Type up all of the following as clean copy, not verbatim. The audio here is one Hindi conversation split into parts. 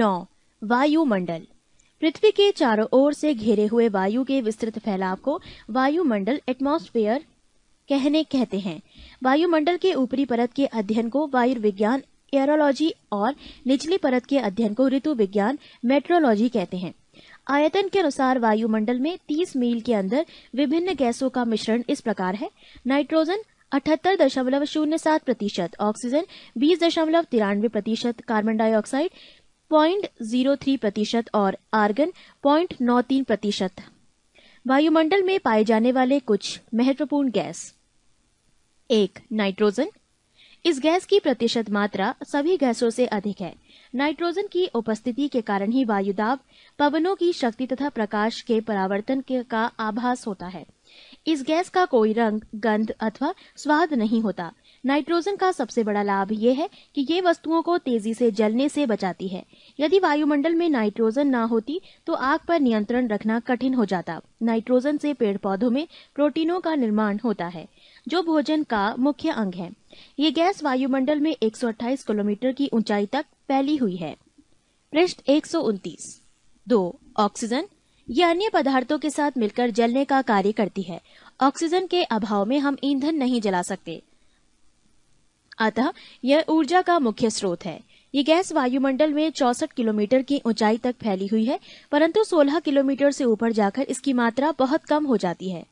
9. वायुमंडल। पृथ्वी के चारों ओर से घेरे हुए वायु के विस्तृत फैलाव को वायुमंडल एटमॉस्फेयर कहते हैं। वायुमंडल के ऊपरी परत के अध्ययन को वायुविज्ञान एयरोलॉजी और निचली परत के अध्ययन को ऋतु विज्ञान मेट्रोलॉजी कहते हैं। आयतन के अनुसार वायुमंडल में 30 मील के अंदर विभिन्न गैसों का मिश्रण इस प्रकार है। नाइट्रोजन 78.07%, ऑक्सीजन 20.93%, कार्बन डाइऑक्साइड 0.03% और आर्गन 0.93%। वायुमंडल में पाए जाने वाले कुछ महत्वपूर्ण गैस। 1. नाइट्रोजन। इस गैस की प्रतिशत मात्रा सभी गैसों से अधिक है। नाइट्रोजन की उपस्थिति के कारण ही वायुदाब, पवनों की शक्ति तथा प्रकाश के परावर्तन का आभास होता है। इस गैस का कोई रंग, गंध अथवा स्वाद नहीं होता। नाइट्रोजन का सबसे बड़ा लाभ ये है कि ये वस्तुओं को तेजी से जलने से बचाती है। यदि वायुमंडल में नाइट्रोजन ना होती तो आग पर नियंत्रण रखना कठिन हो जाता। नाइट्रोजन से पेड़ पौधों में प्रोटीनों का निर्माण होता है, जो भोजन का मुख्य अंग है। ये गैस वायुमंडल में 128 किलोमीटर की ऊंचाई तक फैली हुई है। पृष्ठ 129। 2. ऑक्सीजन। ये अन्य पदार्थों के साथ मिलकर जलने का कार्य करती है। ऑक्सीजन के अभाव में हम ईंधन नहीं जला सकते, अतः यह ऊर्जा का मुख्य स्रोत है। ये गैस वायुमंडल में 64 किलोमीटर की ऊंचाई तक फैली हुई है, परंतु 16 किलोमीटर से ऊपर जाकर इसकी मात्रा बहुत कम हो जाती है।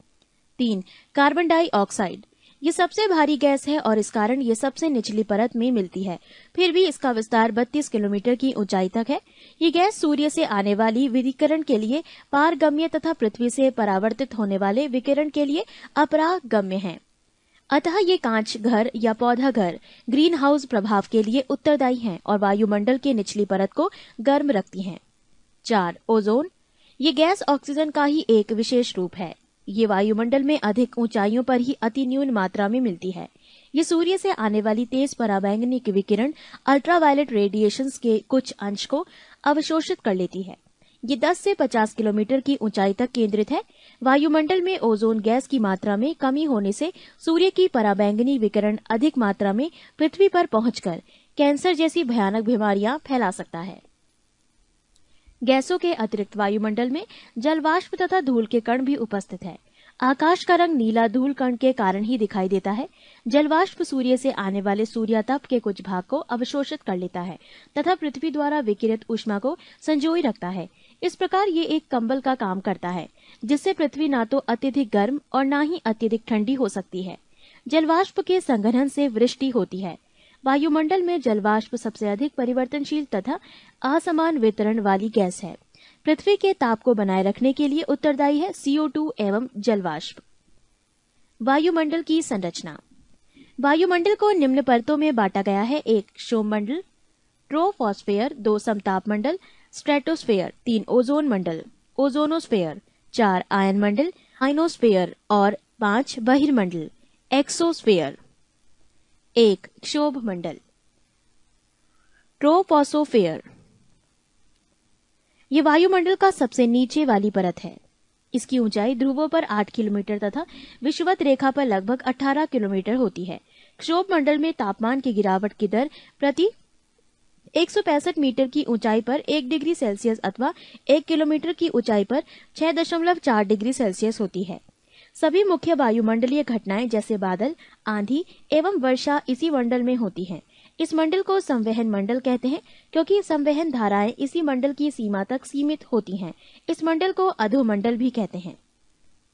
3. Carbon dioxide. ये सबसे भारी गैस है और इस कारण ये सबसे निचली परत में मिलती है। फिर भी इसका विस्तार 32 किलोमीटर की ऊंचाई तक है। ये गैस सूर्य से आने वाली विकिरण के लिए पारगम्य तथा पृथ्वी से परावर्तित होने वाले विकिरण के लिए अपरागम्य है। अतः ये कांच घर या पौधा घर ग्रीन हाउस प्रभाव के लिए उत्तरदायी हैं और वायुमंडल के निचली परत को गर्म रखती हैं। 4. ओजोन। ये गैस ऑक्सीजन का ही एक विशेष रूप है। ये वायुमंडल में अधिक ऊंचाइयों पर ही अति न्यून मात्रा में मिलती है। ये सूर्य से आने वाली तेज पराबैंगनी विकिरण अल्ट्रावायलेट रेडिएशंस के कुछ अंश को अवशोषित कर लेती है। ये 10 से 50 किलोमीटर की ऊंचाई तक केंद्रित है। वायुमंडल में ओजोन गैस की मात्रा में कमी होने से सूर्य की पराबैंगनी विकिरण अधिक मात्रा में पृथ्वी पर पहुंचकर कैंसर जैसी भयानक बीमारियां फैला सकता है। गैसों के अतिरिक्त वायुमंडल में जलवाष्प तथा धूल के कण भी उपस्थित है। आकाश का रंग नीला धूल कण के कारण ही दिखाई देता है। जलवाष्प सूर्य से आने वाले सूर्यातप के कुछ भाग को अवशोषित कर लेता है तथा पृथ्वी द्वारा विकिरित ऊष्मा को संजोए रखता है। इस प्रकार ये एक कंबल का काम करता है, जिससे पृथ्वी ना तो अत्यधिक गर्म और ना ही अत्यधिक ठंडी हो सकती है। जलवाष्प के संघनन से वृष्टि होती है। वायुमंडल में जलवाष्प सबसे अधिक परिवर्तनशील तथा असमान वितरण वाली गैस है। पृथ्वी के ताप को बनाए रखने के लिए उत्तरदायी है CO2 एवं जलवाष्प। वायुमंडल की संरचना। वायुमंडल को निम्न परतों में बांटा गया है। 1. क्षोभमंडल, ट्रोपोस्फेयर। 2. समताप मंडल, स्ट्रेटोस्फेयर। 3. ओजोन मंडल, ओजोनोस्फेयर। 4. आयन मंडल, आयनोस्फेयर। और 5. बहिर्मंडल, एक्सोस्फेयर। 1. क्षोभमंडल, ट्रोपोस्फेयर। ये वायुमंडल का सबसे नीचे वाली परत है। इसकी ऊंचाई ध्रुवों पर 8 किलोमीटर तथा विषुवत रेखा पर लगभग 18 किलोमीटर होती है। क्षोभमंडल में तापमान की गिरावट की दर प्रति 165 मीटर की ऊंचाई पर 1 डिग्री सेल्सियस अथवा 1 किलोमीटर की ऊंचाई पर 6.4 डिग्री सेल्सियस होती है। सभी मुख्य वायुमंडलीय घटनाएं जैसे बादल, आंधी एवं वर्षा इसी मंडल में होती हैं। इस मंडल को संवहन मंडल कहते हैं, क्योंकि संवहन धाराएं इसी मंडल की सीमा तक सीमित होती हैं। इस मंडल को अधोमंडल भी कहते हैं।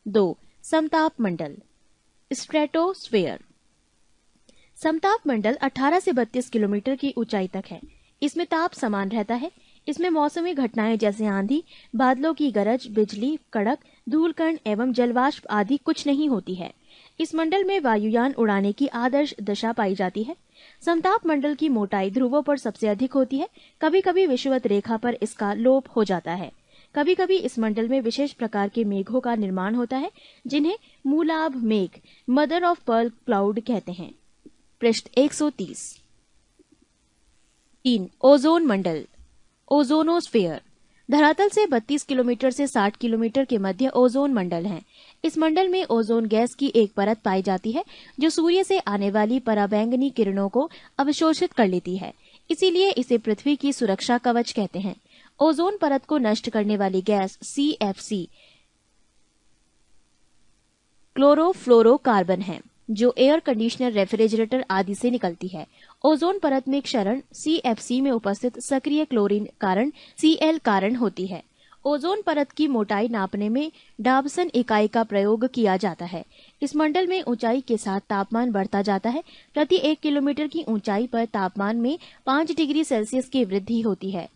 2. समताप मंडल, स्ट्रेटोस्फेयर। समताप मंडल 18 से 32 किलोमीटर की ऊंचाई तक है। इसमें ताप समान रहता है। इसमें मौसमी घटनाएं जैसे आंधी, बादलों की गरज, बिजली कड़क, धूलकण एवं जलवाष्प आदि कुछ नहीं होती है। इस मंडल में वायुयान उड़ाने की आदर्श दशा पाई जाती है। समताप मंडल की मोटाई ध्रुवों पर सबसे अधिक होती है। कभी कभी विषुवत रेखा पर इसका लोप हो जाता है। कभी कभी इस मंडल में विशेष प्रकार के मेघों का निर्माण होता है, जिन्हें मूलाभ मेघ, मदर ऑफ पर्ल क्लाउड कहते हैं। पृष्ठ 130। 3. ओजोन मंडल, ओजोनोस्फेयर। धरातल से 32 किलोमीटर से 60 किलोमीटर के मध्य ओजोन मंडल है। इस मंडल में ओजोन गैस की एक परत पाई जाती है, जो सूर्य से आने वाली पराबैंगनी किरणों को अवशोषित कर लेती है। इसीलिए इसे पृथ्वी की सुरक्षा कवच कहते हैं। ओजोन परत को नष्ट करने वाली गैस CFC क्लोरोफ्लोरोकार्बन है, जो एयर कंडीशनर, रेफ्रिजरेटर आदि से निकलती है। ओजोन परत में क्षरण CFC में उपस्थित सक्रिय क्लोरीन कारण Cl कारण होती है। ओजोन परत की मोटाई नापने में डाबसन इकाई का प्रयोग किया जाता है। इस मंडल में ऊंचाई के साथ तापमान बढ़ता जाता है। प्रति 1 किलोमीटर की ऊंचाई पर तापमान में 5 डिग्री सेल्सियस की वृद्धि होती है।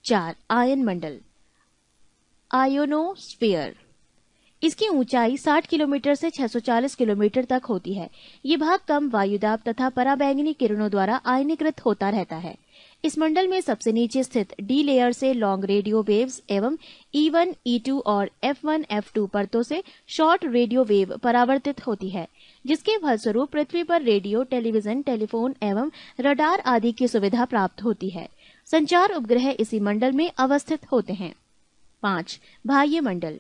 4. आयन मंडल, आयोनोस्फीयर। इसकी ऊंचाई 60 किलोमीटर से 640 किलोमीटर तक होती है। ये भाग कम वायुदाब तथा पराबैंगनी किरणों द्वारा आयनीकृत होता रहता है। इस मंडल में सबसे नीचे स्थित डी लेयर से लॉन्ग रेडियो वेव्स एवं E1, E2 और F1, F2 परतों से शॉर्ट रेडियो वेव परावर्तित होती है, जिसके फलस्वरूप पृथ्वी पर रेडियो, टेलीविजन, टेलीफोन एवं रडार आदि की सुविधा प्राप्त होती है। संचार उपग्रह इसी मंडल में अवस्थित होते हैं। 5. बाह्य मंडल,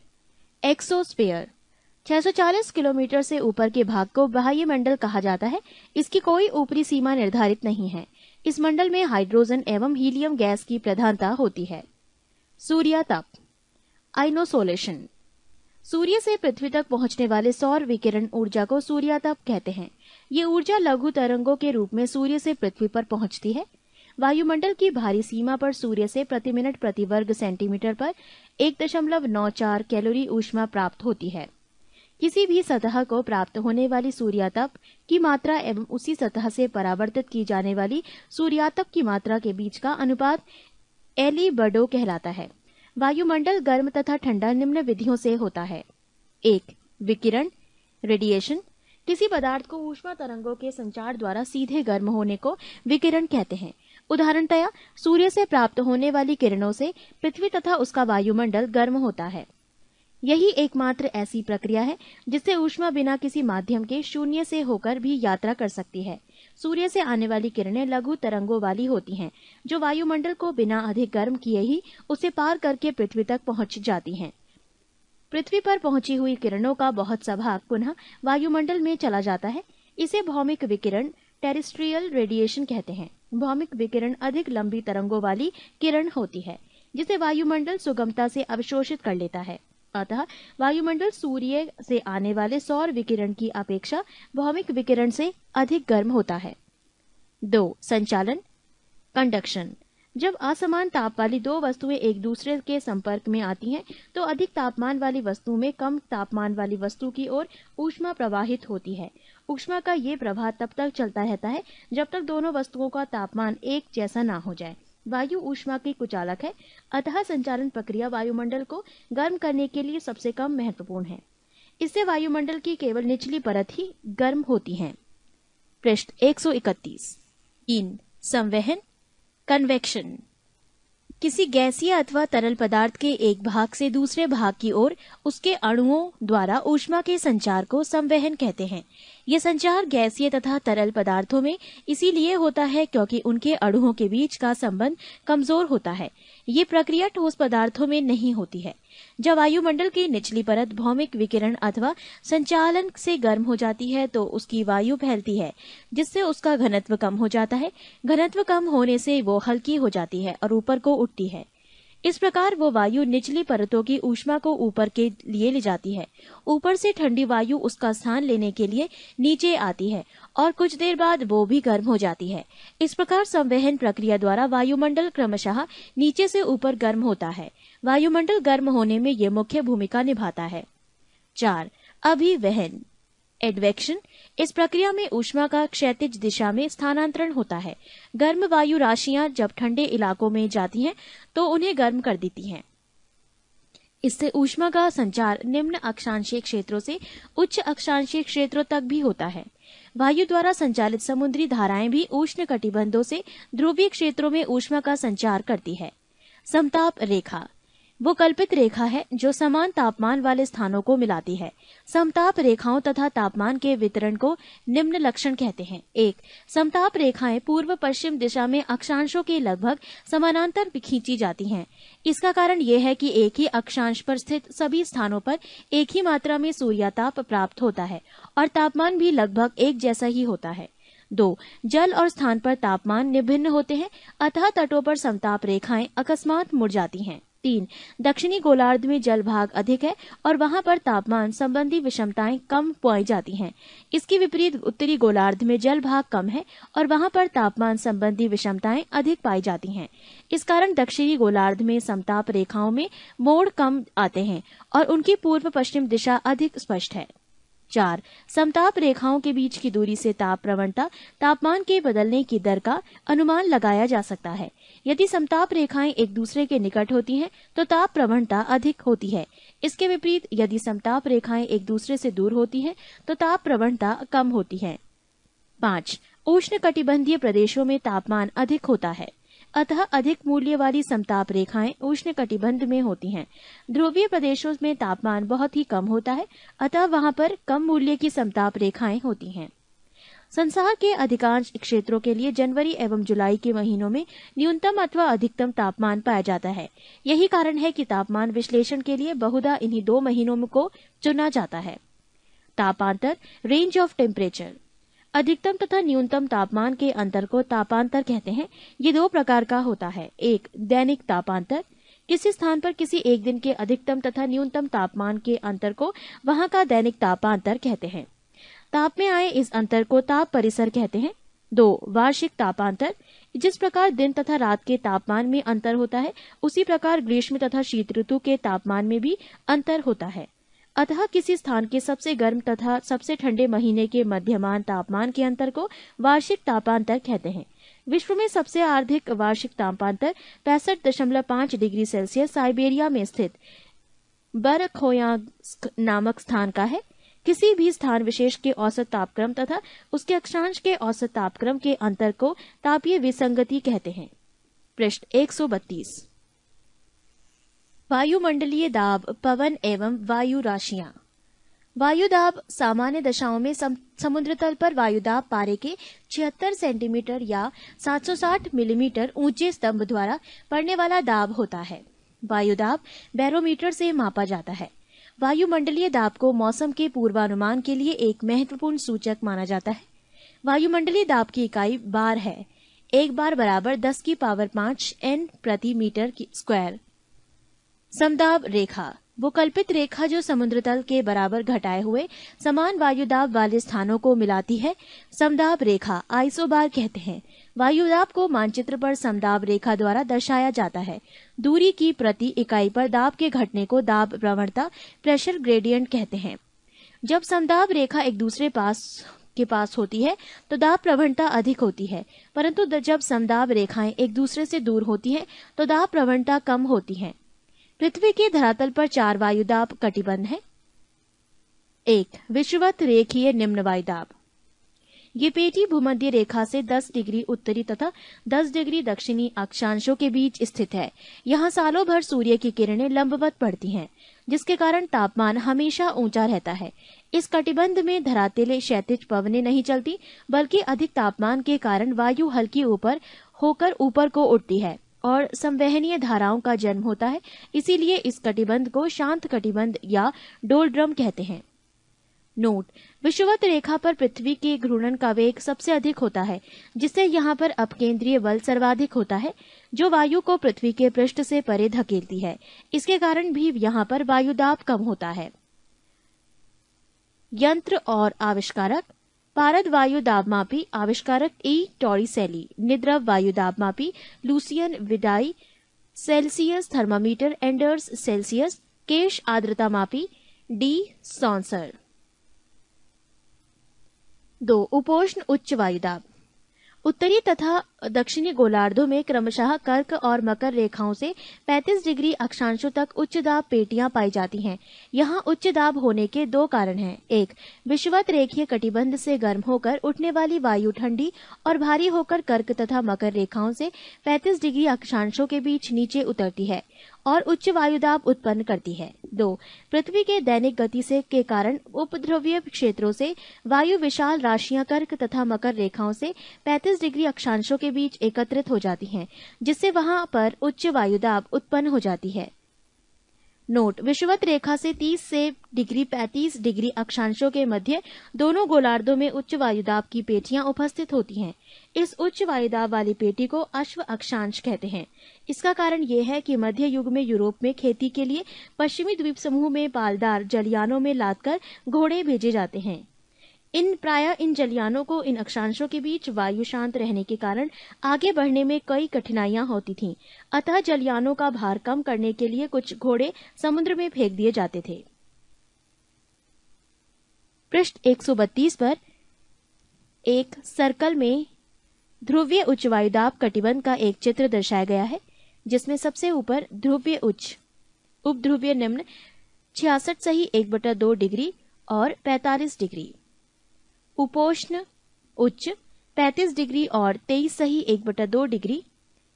एक्सोस्फीयर। 640 किलोमीटर से ऊपर के भाग को बाह्य मंडल कहा जाता है। इसकी कोई ऊपरी सीमा निर्धारित नहीं है। इस मंडल में हाइड्रोजन एवं हीलियम गैस की प्रधानता होती है। सूर्यातप, आइनोसोलेशन। सूर्य से पृथ्वी तक पहुंचने वाले सौर विकिरण ऊर्जा को सूर्यातप कहते हैं। ये ऊर्जा लघु तरंगों के रूप में सूर्य से पृथ्वी पर पहुंचती है। वायुमंडल की बाहरी सीमा पर सूर्य से प्रति मिनट प्रति वर्ग सेंटीमीटर पर 1.94 कैलोरी ऊष्मा प्राप्त होती है। किसी भी सतह को प्राप्त होने वाली सूर्यातप की मात्रा एवं उसी सतह से परावर्तित की जाने वाली सूर्यातप की मात्रा के बीच का अनुपात एलिबडो कहलाता है। वायुमंडल गर्म तथा ठंडा निम्न विधियों से होता है। 1. विकिरण, रेडिएशन। किसी पदार्थ को ऊष्मा तरंगों के संचार द्वारा सीधे गर्म होने को विकिरण कहते हैं। उदाहरणतया सूर्य से प्राप्त होने वाली किरणों से पृथ्वी तथा उसका वायुमंडल गर्म होता है। यही एकमात्र ऐसी प्रक्रिया है जिससे ऊष्मा बिना किसी माध्यम के शून्य से होकर भी यात्रा कर सकती है। सूर्य से आने वाली किरणें लघु तरंगों वाली होती हैं, जो वायुमंडल को बिना अधिक गर्म किए ही उसे पार करके पृथ्वी तक पहुंच जाती हैं। पृथ्वी पर पहुंची हुई किरणों का बहुत सा भाग पुनः वायुमंडल में चला जाता है। इसे भौमिक विकिरण, टेरेस्ट्रियल रेडिएशन कहते हैं। भौमिक विकिरण अधिक लंबी तरंगों वाली किरण होती है, जिसे वायुमंडल सुगमता से अवशोषित कर लेता है। अतः वायुमंडल सूर्य से आने वाले सौर विकिरण की अपेक्षा भौमिक विकिरण से अधिक गर्म होता है। 2. संचालन, कंडक्शन। जब असमान ताप वाली दो वस्तुएं एक दूसरे के संपर्क में आती हैं, तो अधिक तापमान वाली वस्तु में कम तापमान वाली वस्तु की ओर ऊष्मा प्रवाहित होती है। ऊष्मा का ये प्रवाह तब तक चलता रहता है जब तक दोनों वस्तुओं का तापमान एक जैसा ना हो जाए। वायु ऊष्मा की कुचालक है, अतः संचालन प्रक्रिया वायुमंडल को गर्म करने के लिए सबसे कम महत्वपूर्ण है। इससे वायुमंडल की केवल निचली परत ही गर्म होती है। पृष्ठ 131। 3. संवहन, कन्वेक्शन। किसी गैसीय अथवा तरल पदार्थ के एक भाग से दूसरे भाग की ओर उसके अणुओं द्वारा ऊष्मा के संचार को संवहन कहते हैं। यह संचार गैसीय तथा तरल पदार्थों में इसीलिए होता है क्योंकि उनके अणुओं के बीच का संबंध कमजोर होता है। ये प्रक्रिया ठोस पदार्थों में नहीं होती है। जब वायुमंडल की निचली परत भौमिक विकिरण अथवा संचालन से गर्म हो जाती है तो उसकी वायु फैलती है, जिससे उसका घनत्व कम हो जाता है। घनत्व कम होने से वो हल्की हो जाती है और ऊपर को उठती है। इस प्रकार वो वायु निचली परतों की ऊष्मा को ऊपर के लिए ले जाती है। ऊपर से ठंडी वायु उसका स्थान लेने के लिए नीचे आती है और कुछ देर बाद वो भी गर्म हो जाती है। इस प्रकार संवहन प्रक्रिया द्वारा वायुमंडल क्रमशः नीचे से ऊपर गर्म होता है। वायुमंडल गर्म होने में ये मुख्य भूमिका निभाता है। 4. अभिवहन, एडवेक्शन। इस प्रक्रिया में ऊष्मा का क्षैतिज दिशा में स्थानांतरण होता है। गर्म वायु राशियां जब ठंडे इलाकों में जाती हैं तो उन्हें गर्म कर देती हैं। इससे ऊष्मा का संचार निम्न अक्षांशीय क्षेत्रों से उच्च अक्षांशीय क्षेत्रों तक भी होता है। वायु द्वारा संचालित समुद्री धाराएं भी उष्ण कटिबंधों से ध्रुवीय क्षेत्रों में ऊष्मा का संचार करती है। समताप रेखा वो कल्पित रेखा है जो समान तापमान वाले स्थानों को मिलाती है। समताप रेखाओं तथा तापमान के वितरण को निम्न लक्षण कहते हैं। 1. समताप रेखाएं पूर्व पश्चिम दिशा में अक्षांशों के लगभग समानांतर खींची जाती हैं। इसका कारण यह है कि एक ही अक्षांश पर स्थित सभी स्थानों पर एक ही मात्रा में सूर्याताप प्राप्त होता है और तापमान भी लगभग एक जैसा ही होता है। 2. जल और स्थान पर तापमान विभिन्न होते हैं, अतः तटों पर समताप रेखाएं अकस्मात मुड़ जाती हैं। 3. दक्षिणी गोलार्ध में जल भाग अधिक है और वहां पर तापमान संबंधी विषमताएं कम पाई जाती हैं। इसके विपरीत उत्तरी गोलार्ध में जल भाग कम है और वहां पर तापमान संबंधी विषमताएं अधिक पाई जाती हैं। इस कारण दक्षिणी गोलार्ध में समताप रेखाओं में मोड़ कम आते हैं और उनकी पूर्व पश्चिम दिशा अधिक स्पष्ट है। 4. समताप रेखाओं के बीच की दूरी से ताप प्रवणता, तापमान के बदलने की दर का अनुमान लगाया जा सकता है। यदि समताप रेखाएं एक दूसरे के निकट होती हैं तो ताप प्रवणता अधिक होती है। इसके विपरीत यदि समताप रेखाएं एक दूसरे से दूर होती हैं तो ताप प्रवणता कम होती है। 5. उष्णकटिबंधीय प्रदेशों में तापमान अधिक होता है, अतः अधिक मूल्य वाली समताप रेखाएं उष्णकटिबंध में होती हैं। ध्रुवीय प्रदेशों में तापमान बहुत ही कम होता है, अतः वहां पर कम मूल्य की समताप रेखाएं होती हैं। संसार के अधिकांश क्षेत्रों के लिए जनवरी एवं जुलाई के महीनों में न्यूनतम अथवा अधिकतम तापमान पाया जाता है। यही कारण है कि तापमान विश्लेषण के लिए बहुधा इन्हीं 2 महीनों को चुना जाता है। तापांतर, रेंज ऑफ टेम्परेचर। अधिकतम तथा न्यूनतम तापमान के अंतर को तापांतर कहते हैं। ये 2 प्रकार का होता है। 1. दैनिक तापांतर। किसी स्थान पर किसी एक दिन के अधिकतम तथा न्यूनतम तापमान के अंतर को वहां का दैनिक तापांतर कहते हैं। ताप में आए इस अंतर को ताप परिसर कहते हैं। 2. वार्षिक तापांतर। जिस प्रकार दिन तथा रात के तापमान में अंतर होता है, उसी प्रकार ग्रीष्म तथा शीत ऋतु के तापमान में भी अंतर होता है। अतः किसी स्थान के सबसे गर्म तथा सबसे ठंडे महीने के मध्यमान तापमान के अंतर को वार्षिक तापांतर कहते हैं। विश्व में सबसे अधिक वार्षिक तापांतर 65.5 डिग्री सेल्सियस साइबेरिया में स्थित बरखोयांस्क नामक स्थान का है। किसी भी स्थान विशेष के औसत तापक्रम तथा उसके अक्षांश के औसत तापक्रम के अंतर को तापीय विसंगति कहते हैं। पृष्ठ 132। वायुमंडलीय दाब, पवन एवं वायु राशियां। वायु दाब सामान्य दशाओं में समुद्र तल पर वायुदाब पारे के 76 सेंटीमीटर या 760 मिलीमीटर ऊंचे स्तंभ द्वारा पड़ने वाला दाब होता है। वायुदाब बैरोमीटर से मापा जाता है। वायुमंडलीय दाब को मौसम के पूर्वानुमान के लिए एक महत्वपूर्ण सूचक माना जाता है। वायुमंडलीय दाब की इकाई बार है। 1 बार बराबर 10 की पावर 5 N प्रति मीटर स्क्वायर। समदाब रेखा, वो कल्पित रेखा जो समुद्र तल के बराबर घटाए हुए समान वायुदाब वाले स्थानों को मिलाती है, समदाब रेखा आइसोबार कहते हैं। वायुदाब को मानचित्र पर समदाब रेखा द्वारा दर्शाया जाता है। दूरी की प्रति इकाई पर दाब के घटने को दाब प्रवणता, प्रेशर ग्रेडियंट कहते हैं। जब समदाब रेखा एक दूसरे के पास होती है तो दाब प्रवणता अधिक होती है, परंतु जब समदाब रेखाएं एक दूसरे से दूर होती हैं तो दाब प्रवणता कम होती है। पृथ्वी के धरातल पर 4 वायुदाब कटिबंध है। 1. विषुवत रेखीय निम्न वायुदाब। ये पेटी भूमध्य रेखा से 10 डिग्री उत्तरी तथा 10 डिग्री दक्षिणी अक्षांशों के बीच स्थित है। यहाँ सालों भर सूर्य की किरणें लंबवत पड़ती हैं, जिसके कारण तापमान हमेशा ऊंचा रहता है। इस कटिबंध में धरातलीय क्षैतिज पवनें नहीं चलती, बल्कि अधिक तापमान के कारण वायु हल्की ऊपर होकर ऊपर को उठती है और संवहनीय धाराओं का जन्म होता है। इसीलिए इस कटिबंध को शांत कटिबंध या डोलड्रम कहते हैं। नोट: विषुवत रेखा पर पृथ्वी के घूर्णन का वेग सबसे अधिक होता है, जिससे यहाँ पर अपकेंद्रीय बल सर्वाधिक होता है, जो वायु को पृथ्वी के पृष्ठ से परे धकेलती है। इसके कारण भी यहाँ पर वायुदाब कम होता है। यंत्र और आविष्कारक: पारद वायु दाबमापी आविष्कारक ई टॉरिसेली, निद्रव वायु दाबमापी Lucien Vidie, Celsius thermometer Anders Celsius, केश आर्द्रता मापी डी सॉन्सर। 2. उपोष्ण उच्च वायुदाब। उत्तरी तथा दक्षिणी गोलार्धों में क्रमशः कर्क और मकर रेखाओं से 35 डिग्री अक्षांशों तक उच्च दाब पेटियां पाई जाती हैं। यहाँ उच्च दाब होने के 2 कारण हैं। 1. विषुवत रेखीय कटिबंध से गर्म होकर उठने वाली वायु ठंडी और भारी होकर कर्क तथा मकर रेखाओं से 35 डिग्री अक्षांशों के बीच नीचे उतरती है और उच्च वायुदाब उत्पन्न करती है। 2. पृथ्वी के दैनिक गति से के कारण उपध्रुवीय क्षेत्रों से वायु विशाल राशियां कर्क तथा मकर रेखाओं से 35 डिग्री अक्षांशों के बीच एकत्रित हो जाती हैं, जिससे वहां पर उच्च वायुदाब उत्पन्न हो जाती है। नोट, विषुवत रेखा से 30 से डिग्री 35 डिग्री अक्षांशों के मध्य दोनों गोलार्धों में उच्च वायुदाब की पेटियां उपस्थित होती हैं। इस उच्च वायुदाब वाली पेटी को अश्व अक्षांश कहते हैं। इसका कारण यह है कि मध्य युग में यूरोप में खेती के लिए पश्चिमी द्वीप समूह में पालदार जलयानों में लादकर घोड़े भेजे जाते हैं। प्रायः इन जलयानों को इन अक्षांशों के बीच वायु शांत रहने के कारण आगे बढ़ने में कई कठिनाइयां होती थीं। अतः जलयानों का भार कम करने के लिए कुछ घोड़े समुद्र में फेंक दिए जाते थे। पृष्ठ 132 पर एक सर्कल में ध्रुवीय उच्च वायुदाब कटिबंध का एक चित्र दर्शाया गया है, जिसमें सबसे ऊपर ध्रुवीय उच्च, उपध्रुवीय निम्न 66 सही 1/2 डिग्री और 45 डिग्री, उपोष्ण उच्च 35 डिग्री और 23 सही 1/2 डिग्री,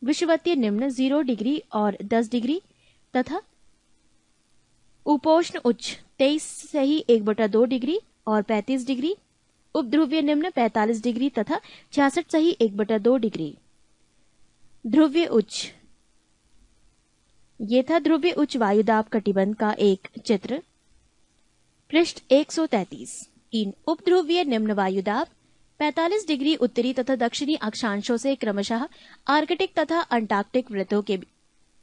विषुवतीय निम्न 0 डिग्री और 10 डिग्री तथा उपोष्ण उच्च 23 सही 1/2 डिग्री और 35 डिग्री, उपध्रुवीय निम्न 45 डिग्री तथा 66 सही 1/2 डिग्री। ध्रुवीय उच्च, ये था ध्रुवीय उच्च वायुदाब कटिबंध का एक चित्र। पृष्ठ 133। इन उपध्रुवीय निम्न वायुदाब 45 डिग्री उत्तरी तथा दक्षिणी अक्षांशों से क्रमशः आर्कटिक तथा अंटार्कटिक वृत्तों के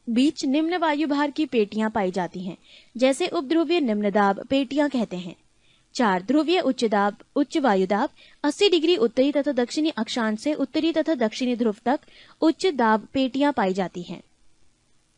बीच निम्न वायुभार की पेटियां पाई जाती हैं, जैसे उपध्रुवीय निम्न दाब पेटियां कहते हैं। 4 ध्रुवीय उच्च वायुदाब 80 डिग्री उत्तरी तथा दक्षिणी अक्षांश से उत्तरी तथा दक्षिणी ध्रुव तक उच्च दाब पेटियां पाई जाती हैं।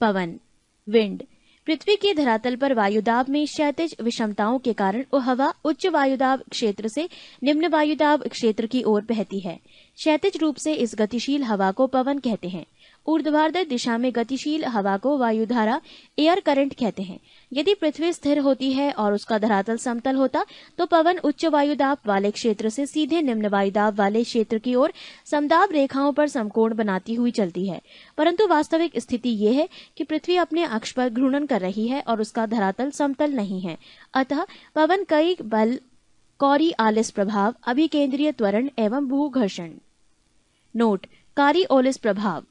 पवन, विंड, पृथ्वी के धरातल पर वायुदाब में क्षैतिज विषमताओं के कारण हवा उच्च वायुदाब क्षेत्र से निम्न वायुदाब क्षेत्र की ओर बहती है। क्षैतिज रूप से इस गतिशील हवा को पवन कहते हैं। ऊर्ध्वाधर दिशा में गतिशील हवा को वायुधारा एयर करंट कहते हैं। यदि पृथ्वी स्थिर होती है और उसका धरातल समतल होता तो पवन उच्च वायुदाब वाले क्षेत्र से सीधे निम्न वायुदाब वाले क्षेत्र की ओर समदाब रेखाओं पर समकोण बनाती हुई चलती है। परंतु वास्तविक स्थिति ये है कि पृथ्वी अपने अक्ष पर घूर्णन कर रही है और उसका धरातल समतल नहीं है। अतः पवन कई बल, कॉरियोलिस प्रभाव, अभिकेंद्रीय त्वरण एवं भूघर्षण। नोट, कॉरियोलिस प्रभाव,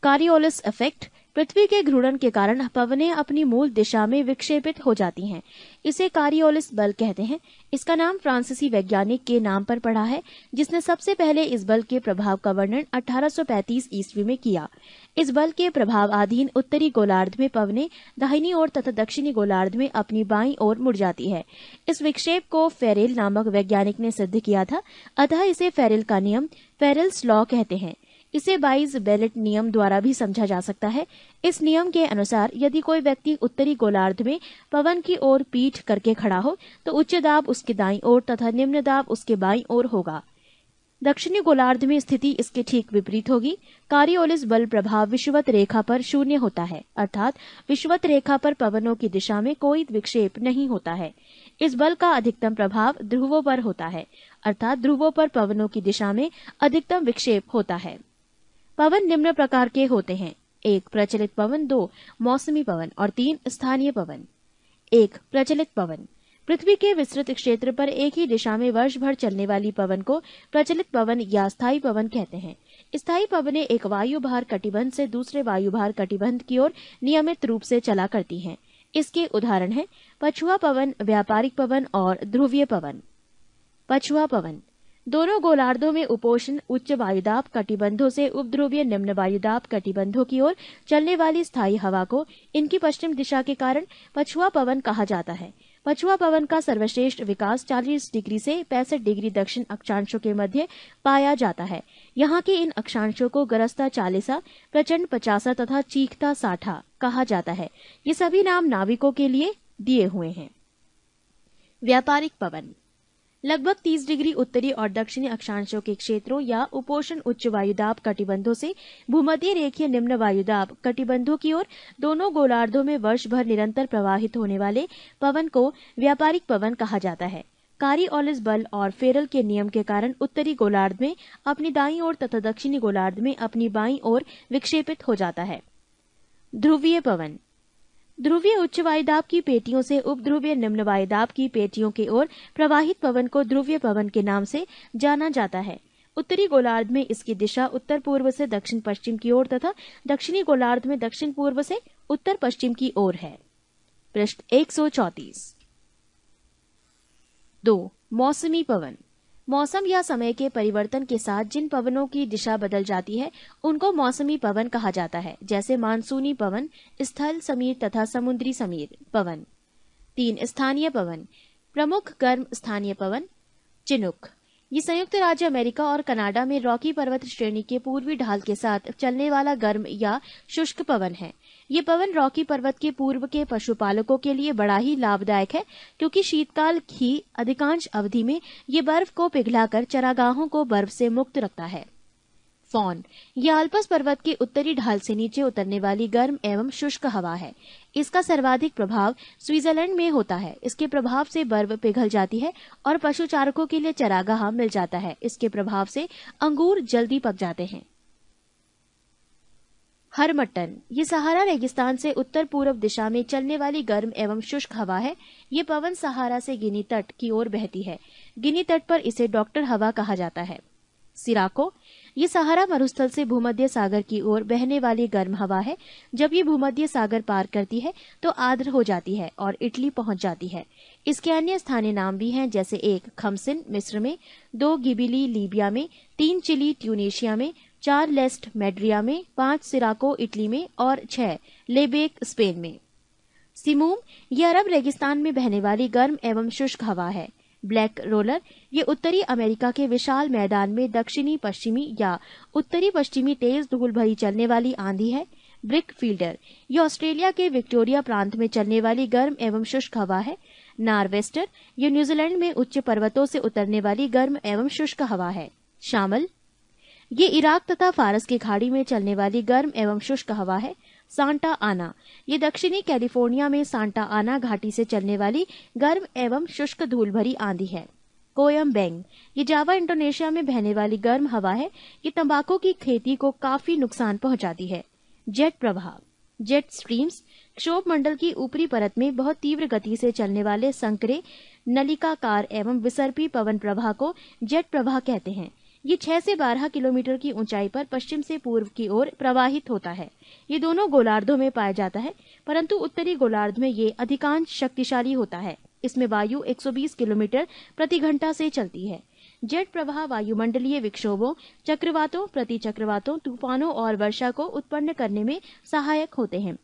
कॉरियोलिस इफेक्ट, पृथ्वी के घूर्णन के कारण पवनें अपनी मूल दिशा में विक्षेपित हो जाती हैं। इसे कॉरियोलिस बल कहते हैं। इसका नाम फ्रांसीसी वैज्ञानिक के नाम पर पड़ा है, जिसने सबसे पहले इस बल के प्रभाव का वर्णन 1835 ईस्वी में किया। इस बल के प्रभावाधीन उत्तरी गोलार्ध में पवनें दाहिनी ओर तथा दक्षिणी गोलार्ध में अपनी बाईं ओर मुड़ जाती है। इस विक्षेप को फेरेल नामक वैज्ञानिक ने सिद्ध किया था, अतः इसे फेरेल का नियम, फेरेल्स लॉ कहते हैं। इसे बाइज बेलेट नियम द्वारा भी समझा जा सकता है। इस नियम के अनुसार यदि कोई व्यक्ति उत्तरी गोलार्ध में पवन की ओर पीठ करके खड़ा हो तो उच्च दाब उसके दाईं ओर तथा निम्न दाब उसके बाईं ओर होगा। दक्षिणी गोलार्ध में स्थिति इसके ठीक विपरीत होगी। कॉरियोलिस बल प्रभाव विषुवत रेखा पर शून्य होता है, अर्थात विषुवत रेखा पर पवनों की दिशा में कोई विक्षेप नहीं होता है। इस बल का अधिकतम प्रभाव ध्रुवों पर होता है, अर्थात ध्रुवों पर पवनों की दिशा में अधिकतम विक्षेप होता है। पवन निम्न प्रकार के होते हैं: 1 प्रचलित पवन, 2 मौसमी पवन और 3 स्थानीय पवन। 1 प्रचलित पवन, पृथ्वी के विस्तृत क्षेत्र पर एक ही दिशा में वर्ष भर चलने वाली पवन को प्रचलित पवन या स्थायी पवन कहते हैं। स्थायी पवनें एक वायुभार कटिबंध से दूसरे वायुभार कटिबंध की ओर नियमित रूप से चला करती हैं। इसके उदाहरण हैं पछुआ पवन, व्यापारिक पवन और ध्रुवीय पवन। पछुआ पवन, दोनों गोलार्धों में उपोष्ण उच्च वायुदाब कटिबंधों से उपध्रुवीय निम्न वायुदाब कटिबंधों की ओर चलने वाली स्थायी हवा को इनकी पश्चिम दिशा के कारण पछुआ पवन कहा जाता है। पछुआ पवन का सर्वश्रेष्ठ विकास 40 डिग्री से 65 डिग्री दक्षिण अक्षांशों के मध्य पाया जाता है। यहाँ के इन अक्षांशों को गरजता 40, प्रचंड 50 तथा चीखता 60 कहा जाता है। ये सभी नाम नाविकों के लिए दिए हुए हैं। व्यापारिक पवन, लगभग 30 डिग्री उत्तरी और दक्षिणी अक्षांशों के क्षेत्रों या उपोष्ण उच्च वायुदाब कटिबंधों से भूमध्य रेखीय निम्न वायुदाब कटिबंधों की ओर दोनों गोलार्धों में वर्ष भर निरंतर प्रवाहित होने वाले पवन को व्यापारिक पवन कहा जाता है। कॉरियोलिस बल और फेरेल के नियम के कारण उत्तरी गोलार्ध में अपनी दाईं ओर तथा दक्षिणी गोलार्ध में अपनी बाईं ओर विक्षेपित हो जाता है। ध्रुवीय पवन, ध्रुवीय उच्च वायुदाब की पेटियों से उपध्रुवीय निम्न वायुदाब की पेटियों की ओर प्रवाहित पवन को ध्रुवीय पवन के नाम से जाना जाता है। उत्तरी गोलार्ध में इसकी दिशा उत्तर पूर्व से दक्षिण पश्चिम की ओर तथा दक्षिणी गोलार्ध में दक्षिण पूर्व से उत्तर पश्चिम की ओर है। पृष्ठ 134। 2. मौसमी पवन। मौसम या समय के परिवर्तन के साथ जिन पवनों की दिशा बदल जाती है उनको मौसमी पवन कहा जाता है, जैसे मानसूनी पवन, स्थल समीर तथा समुद्री समीर पवन। 3. स्थानीय पवन। प्रमुख गर्म स्थानीय पवन चिनूक। ये संयुक्त राज्य अमेरिका और कनाडा में रॉकी पर्वत श्रेणी के पूर्वी ढाल के साथ चलने वाला गर्म या शुष्क पवन है। ये पवन रॉकी पर्वत के पूर्व के पशुपालकों के लिए बड़ा ही लाभदायक है, क्योंकि शीतकाल की अधिकांश अवधि में ये बर्फ को पिघलाकर चरागाहों को बर्फ से मुक्त रखता है। फॉन। यह आल्प्स पर्वत के उत्तरी ढाल से नीचे उतरने वाली गर्म एवं शुष्क हवा है। इसका सर्वाधिक प्रभाव स्विट्जरलैंड में होता है। इसके प्रभाव से बर्फ पिघल जाती है और पशुचारकों के लिए चरागाह मिल जाता है। इसके प्रभाव से अंगूर जल्दी पक जाते हैं। हरमट्टन। ये सहारा रेगिस्तान से उत्तर पूर्व दिशा में चलने वाली गर्म एवं शुष्क हवा है। ये पवन सहारा से गिनी तट की ओर बहती है। गिनी तट पर इसे डॉक्टर हवा कहा जाता है। सिराको। ये सहारा मरुस्थल से भूमध्य सागर की ओर बहने वाली गर्म हवा है। जब ये भूमध्य सागर पार करती है तो आर्द्र हो जाती है और इटली पहुंच जाती है। इसके अन्य स्थानीय नाम भी हैं, जैसे 1 खमसिन मिस्र में, 2 गिबिली लीबिया में, 3 चिली ट्यूनीशिया में, 4 लेस्ट मेड्रिया में, 5 सिराको इटली में और 6 लेबेक स्पेन में। सिमूम। ये अरब रेगिस्तान में बहने वाली गर्म एवं शुष्क हवा है। Black roller. ये उत्तरी अमेरिका के विशाल मैदान में दक्षिणी पश्चिमी या उत्तरी पश्चिमी तेज धूल भरी चलने वाली आंधी है। Brick fielder. ये ऑस्ट्रेलिया के विक्टोरिया प्रांत में चलने वाली गर्म एवं शुष्क हवा है। नारवेस्टर। ये न्यूजीलैंड में उच्च पर्वतों से उतरने वाली गर्म एवं शुष्क हवा है। शामल। ये इराक तथा फारस की खाड़ी में चलने वाली गर्म एवं शुष्क हवा है। सांता आना। ये दक्षिणी कैलिफोर्निया में सांता आना घाटी से चलने वाली गर्म एवं शुष्क धूल भरी आंधी है। कोयम बेंग। ये जावा इंडोनेशिया में बहने वाली गर्म हवा है। ये तंबाकू की खेती को काफी नुकसान पहुंचाती है। जेट प्रवाह। Jet streams. क्षोभ मंडल की ऊपरी परत में बहुत तीव्र गति से चलने वाले संकरे, नलिकाकार एवं विसर्पी पवन प्रवाह को जेट प्रवाह कहते हैं। ये 6 से 12 किलोमीटर की ऊंचाई पर पश्चिम से पूर्व की ओर प्रवाहित होता है। ये दोनों गोलार्धों में पाया जाता है, परंतु उत्तरी गोलार्ध में ये अधिकांश शक्तिशाली होता है। इसमें वायु 120 किलोमीटर प्रति घंटा से चलती है। जेट प्रवाह वायुमंडलीय विक्षोभों, चक्रवातों, प्रतिचक्रवातों, तूफानों और वर्षा को उत्पन्न करने में सहायक होते हैं।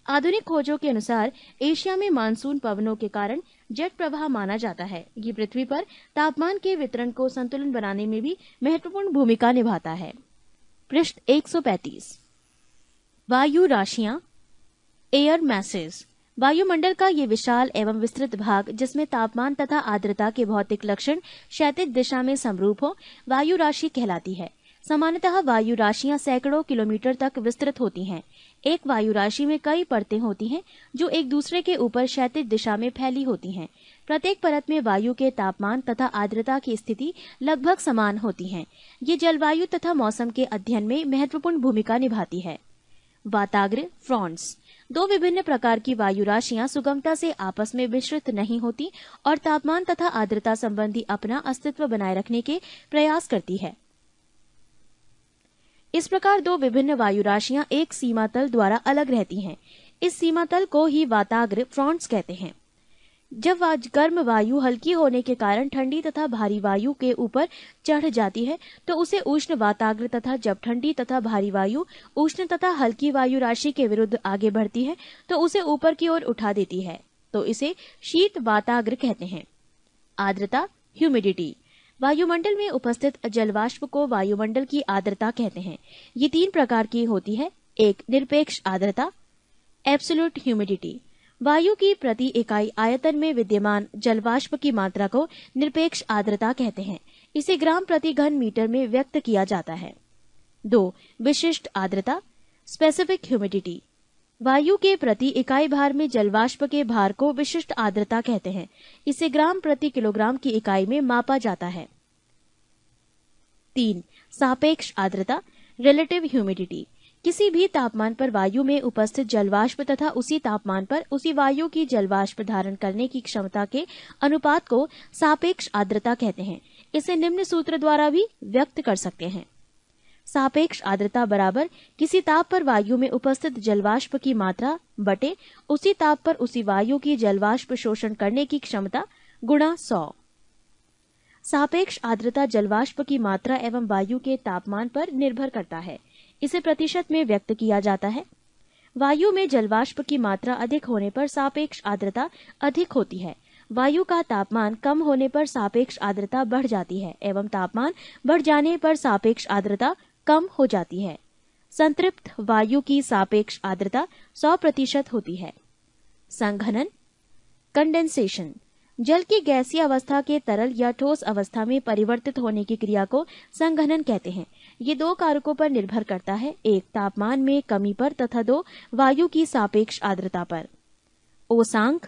आधुनिक खोजों के अनुसार एशिया में मानसून पवनों के कारण जेट प्रवाह माना जाता है। ये पृथ्वी पर तापमान के वितरण को संतुलन बनाने में भी महत्वपूर्ण भूमिका निभाता है। पृष्ठ 135। वायु राशियां, एयर मैसेज। वायुमंडल का ये विशाल एवं विस्तृत भाग, जिसमें तापमान तथा आर्द्रता के भौतिक लक्षण क्षैतिज दिशा में समरूप हो, वायु राशि कहलाती है। सामान्यतः वायु राशियां सैकड़ों किलोमीटर तक विस्तृत होती हैं। एक वायु राशि में कई परतें होती हैं जो एक दूसरे के ऊपर क्षैतिज दिशा में फैली होती हैं। प्रत्येक परत में वायु के तापमान तथा आर्द्रता की स्थिति लगभग समान होती हैं। ये जलवायु तथा मौसम के अध्ययन में महत्वपूर्ण भूमिका निभाती है। वाताग्र, फ्रॉन्ट्स। 2 विभिन्न प्रकार की वायु राशियां सुगमता से आपस में मिश्रित नहीं होती और तापमान तथा आर्द्रता संबंधी अपना अस्तित्व बनाए रखने के प्रयास करती है। इस प्रकार 2 विभिन्न वायु राशियां एक सीमा तल द्वारा अलग रहती हैं। इस सीमा तल को ही वाताग्र, फ्रॉन्ट्स कहते हैं। जब गर्म वायु हल्की होने के कारण ठंडी तथा भारी वायु के ऊपर चढ़ जाती है तो उसे उष्ण वाताग्र, तथा जब ठंडी तथा भारी वायु उष्ण तथा हल्की वायु राशि के विरुद्ध आगे बढ़ती है तो उसे ऊपर की ओर उठा देती है, तो इसे शीत वाताग्र कहते हैं। आर्द्रता, ह्यूमिडिटी। वायुमंडल में उपस्थित जलवाष्प को वायुमंडल की आर्द्रता कहते हैं। ये 3 प्रकार की होती है। 1 निरपेक्ष आर्द्रता, एब्सोल्यूट ह्यूमिडिटी। वायु की प्रति इकाई आयतन में विद्यमान जलवाष्प की मात्रा को निरपेक्ष आर्द्रता कहते हैं। इसे ग्राम प्रति घन मीटर में व्यक्त किया जाता है। 2 विशिष्ट आर्द्रता, स्पेसिफिक ह्यूमिडिटी। वायु के प्रति इकाई भार में जलवाष्प के भार को विशिष्ट आर्द्रता कहते हैं। इसे ग्राम प्रति किलोग्राम की इकाई में मापा जाता है। 3 सापेक्ष आर्द्रता, रिलेटिव ह्यूमिडिटी। किसी भी तापमान पर वायु में उपस्थित जलवाष्प तथा उसी तापमान पर उसी वायु की जलवाष्प धारण करने की क्षमता के अनुपात को सापेक्ष आर्द्रता कहते हैं। इसे निम्न सूत्र द्वारा भी व्यक्त कर सकते हैं। सापेक्ष आर्द्रता बराबर किसी ताप पर वायु में उपस्थित जलवाष्प की मात्रा बटे उसी ताप पर उसी वायु की जलवाष्प शोषण करने की क्षमता गुणा 100। सापेक्ष आर्द्रता जलवाष्प की मात्रा एवं वायु के तापमान पर निर्भर करता है। इसे प्रतिशत में व्यक्त किया जाता है। वायु में जलवाष्प की मात्रा अधिक होने पर सापेक्ष आर्द्रता अधिक होती है। वायु का तापमान कम होने पर सापेक्ष आर्द्रता बढ़ जाती है एवं तापमान बढ़ जाने पर सापेक्ष आर्द्रता कम हो जाती है। संतृप्त वायु की सापेक्ष आर्द्रता 100% होती है। संघनन, कंडेंसेशन, जल की गैसीय अवस्था के तरल या ठोस अवस्था में परिवर्तित होने की क्रिया को संघनन कहते हैं। ये 2 कारकों पर निर्भर करता है, 1 तापमान में कमी पर तथा 2 वायु की सापेक्ष आर्द्रता पर। ओसांक,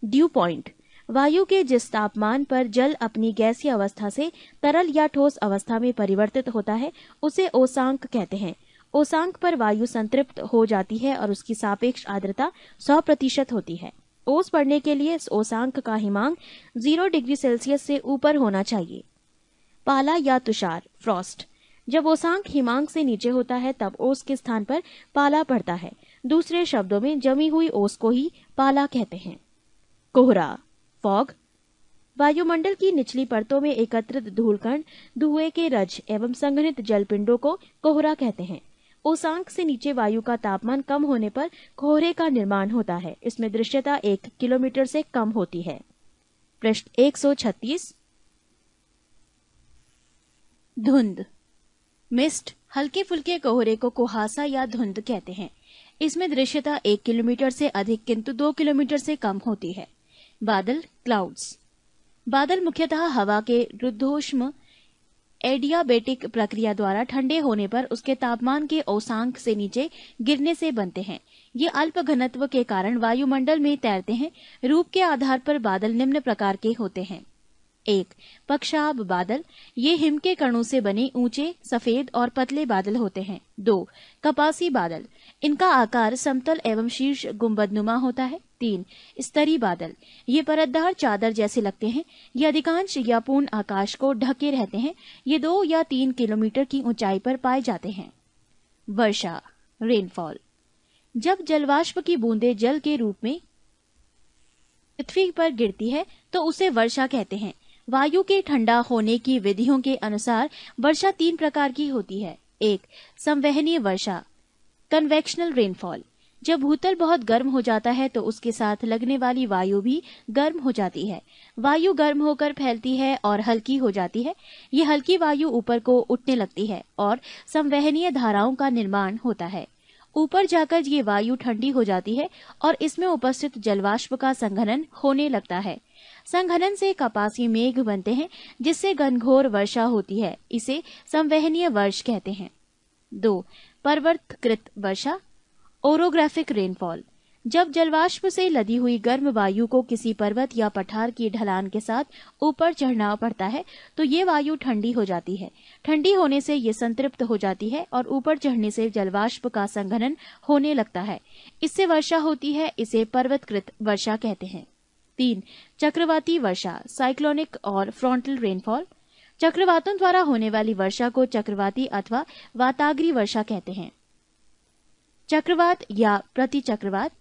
ड्यू पॉइंट, वायु के जिस तापमान पर जल अपनी गैसीय अवस्था से तरल या ठोस अवस्था में परिवर्तित होता है उसे ओसांक कहते हैं। ओसांक पर वायु संतृप्त हो जाती है और उसकी सापेक्ष आर्द्रता 100% होती है। ओस पड़ने के लिए ओसांक का हिमांक 0 डिग्री सेल्सियस से ऊपर होना चाहिए। पाला या तुषार, फ्रॉस्ट, जब ओसांक हिमांक से नीचे होता है तब ओस के स्थान पर पाला पड़ता है। दूसरे शब्दों में जमी हुई ओस को ही पाला कहते हैं। कोहरा, फॉग, वायुमंडल की निचली परतों में एकत्रित धूलकण, धुएं के रज एवं संघनित जलपिंडों को कोहरा कहते हैं। ओसांक से नीचे वायु का तापमान कम होने पर कोहरे का निर्माण होता है। इसमें दृश्यता 1 किलोमीटर से कम होती है। पृष्ठ 136। धुंध, मिस्ट, हल्के फुल्के कोहरे को कुहासा या धुंध कहते हैं। इसमें दृश्यता 1 किलोमीटर से अधिक किंतु 2 किलोमीटर से कम होती है। बादल, क्लाउड्स, बादल मुख्यतः हवा के रुद्धोष्म एडियाबेटिक प्रक्रिया द्वारा ठंडे होने पर उसके तापमान के औसांक से नीचे गिरने से बनते हैं। ये अल्प घनत्व के कारण वायुमंडल में तैरते हैं। रूप के आधार पर बादल निम्न प्रकार के होते हैं। 1 पक्षाब बादल, ये हिम के कणों से बने ऊंचे सफेद और पतले बादल होते हैं। 2 कपासी बादल, इनका आकार समतल एवं शीर्ष गुंबदनुमा होता है। 3 स्तरी बादल, ये परतदार चादर जैसे लगते हैं। ये अधिकांश या पूर्ण आकाश को ढके रहते हैं। ये 2 या 3 किलोमीटर की ऊंचाई पर पाए जाते हैं। वर्षा, रेनफॉल, जब जलवाष्प की बूंदें जल के रूप में पृथ्वी पर गिरती है तो उसे वर्षा कहते हैं। वायु के ठंडा होने की विधियों के अनुसार वर्षा 3 प्रकार की होती है। 1 संवहनीय वर्षा, कन्वेक्शनल रेनफॉल, जब भूतल बहुत गर्म हो जाता है तो उसके साथ लगने वाली वायु भी गर्म हो जाती है। वायु गर्म होकर फैलती है और हल्की हो जाती है। ये हल्की वायु ऊपर को उठने लगती है और संवहनीय धाराओं का निर्माण होता है। ऊपर जाकर ये वायु ठंडी हो जाती है और इसमें उपस्थित जलवाष्प का संघनन होने लगता है। संघनन से कपासी मेघ बनते हैं जिससे घनघोर वर्षा होती है। इसे संवहनीय वर्ष कहते हैं। 2 पर्वतकृत वर्षा, ओरोग्राफिक रेनफॉल, जब जलवाष्प से लदी हुई गर्म वायु को किसी पर्वत या पठार की ढलान के साथ ऊपर चढ़ना पड़ता है तो ये वायु ठंडी हो जाती है। ठंडी होने से ये संतृप्त हो जाती है और ऊपर चढ़ने से जलवाष्प का संघनन होने लगता है। इससे वर्षा होती है। इसे पर्वतकृत वर्षा कहते हैं। 3 चक्रवाती वर्षा, साइक्लोनिक और फ्रंटल रेनफॉल, चक्रवातों द्वारा होने वाली वर्षा को चक्रवाती अथवा वाताग्री वर्षा कहते हैं। चक्रवात या प्रतिचक्रवात,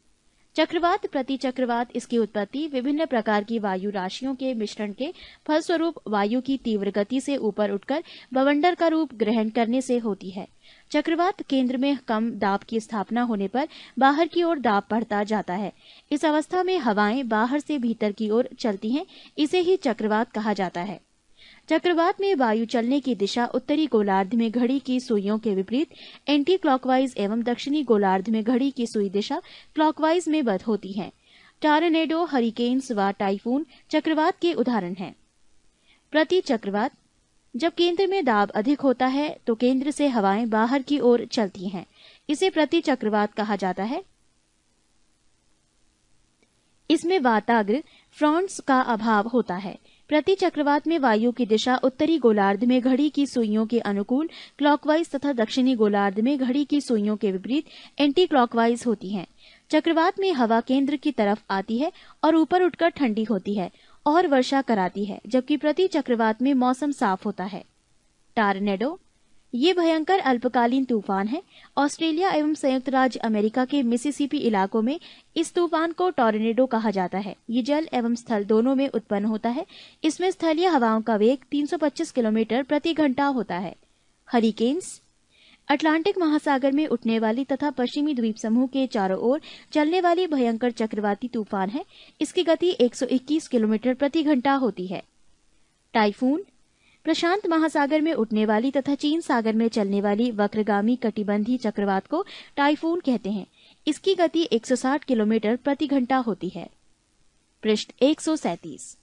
चक्रवात प्रतिचक्रवात, इसकी उत्पत्ति विभिन्न प्रकार की वायु राशियों के मिश्रण के फलस्वरूप वायु की तीव्र गति से ऊपर उठकर बवंडर का रूप ग्रहण करने से होती है। चक्रवात केंद्र में कम दाब की स्थापना होने पर बाहर की ओर दाब बढ़ता जाता है। इस अवस्था में हवाएं बाहर से भीतर की ओर चलती हैं। इसे ही चक्रवात कहा जाता है। चक्रवात में वायु चलने की दिशा उत्तरी गोलार्ध में घड़ी की सुइयों के विपरीत एंटी क्लॉकवाइज एवं दक्षिणी गोलार्ध में घड़ी की सुई दिशा क्लॉकवाइज में बद होती है। टॉर्नेडो, हरिकेन्स व टाइफून चक्रवात के उदाहरण हैं। प्रति चक्रवात, जब केंद्र में दाब अधिक होता है तो केंद्र से हवाएं बाहर की ओर चलती हैं। इसे प्रति चक्रवात कहा जाता है। इसमें वाताग्र फ्रंट्स का अभाव होता है। प्रति चक्रवात में वायु की दिशा उत्तरी गोलार्ध में घड़ी की सुइयों के अनुकूल क्लॉकवाइज तथा दक्षिणी गोलार्ध में घड़ी की सुइयों के विपरीत एंटी क्लॉकवाइज होती है। चक्रवात में हवा केंद्र की तरफ आती है और ऊपर उठकर ठंडी होती है और वर्षा कराती है, जबकि प्रति चक्रवात में मौसम साफ होता है। टॉर्नेडो, ये भयंकर अल्पकालीन तूफान है। ऑस्ट्रेलिया एवं संयुक्त राज्य अमेरिका के मिसिसिपी इलाकों में इस तूफान को टॉर्नेडो कहा जाता है। ये जल एवं स्थल दोनों में उत्पन्न होता है। इसमें स्थलीय हवाओं का वेग 325 किलोमीटर प्रति घंटा होता है। हरिकेन्स अटलांटिक महासागर में उठने वाली तथा पश्चिमी द्वीप समूह के चारों ओर चलने वाली भयंकर चक्रवाती तूफान है। इसकी गति 121 किलोमीटर प्रति घंटा होती है। टाइफून प्रशांत महासागर में उठने वाली तथा चीन सागर में चलने वाली वक्रगामी कटिबंधी चक्रवात को टाइफून कहते हैं। इसकी गति 160 किलोमीटर प्रति घंटा होती है। पृष्ठ 137।